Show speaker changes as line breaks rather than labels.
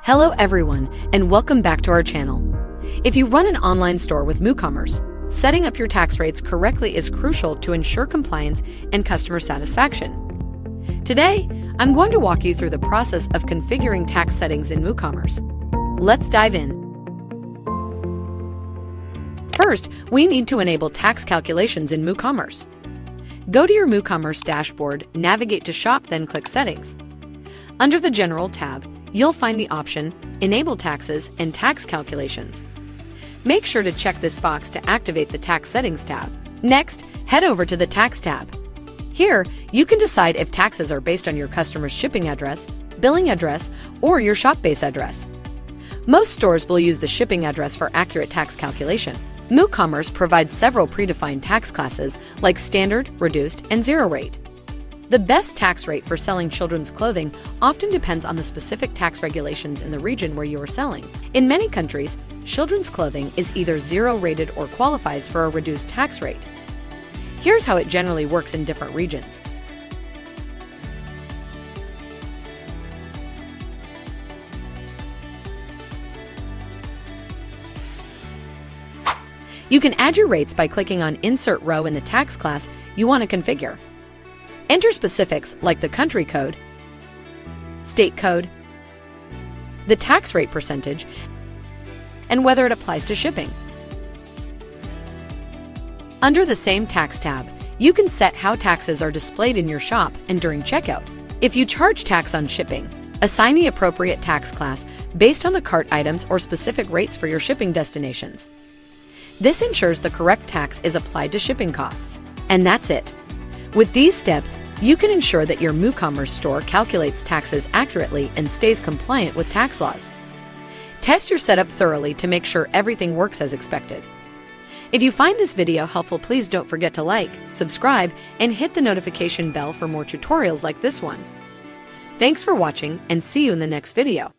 Hello everyone, and welcome back to our channel. If you run an online store with MooCommerce, setting up your tax rates correctly is crucial to ensure compliance and customer satisfaction. Today, I'm going to walk you through the process of configuring tax settings in MooCommerce. Let's dive in. First, we need to enable tax calculations in MooCommerce. Go to your MooCommerce dashboard, navigate to Shop, then click Settings. Under the General tab, you'll find the option Enable Taxes and Tax Calculations. Make sure to check this box to activate the Tax Settings tab. Next, head over to the Tax tab. Here, you can decide if taxes are based on your customer's shipping address, billing address, or your shop base address. Most stores will use the shipping address for accurate tax calculation. MooCommerce provides several predefined tax classes like Standard, Reduced, and Zero Rate. The best tax rate for selling children's clothing often depends on the specific tax regulations in the region where you are selling. In many countries, children's clothing is either zero-rated or qualifies for a reduced tax rate. Here's how it generally works in different regions. You can add your rates by clicking on Insert Row in the tax class you want to configure. Enter specifics like the country code, state code, the tax rate percentage, and whether it applies to shipping. Under the same tax tab, you can set how taxes are displayed in your shop and during checkout. If you charge tax on shipping, assign the appropriate tax class based on the cart items or specific rates for your shipping destinations. This ensures the correct tax is applied to shipping costs. And that's it. With these steps, you can ensure that your MooCommerce store calculates taxes accurately and stays compliant with tax laws. Test your setup thoroughly to make sure everything works as expected. If you find this video helpful, please don't forget to like, subscribe, and hit the notification bell for more tutorials like this one. Thanks for watching, and see you in the next video.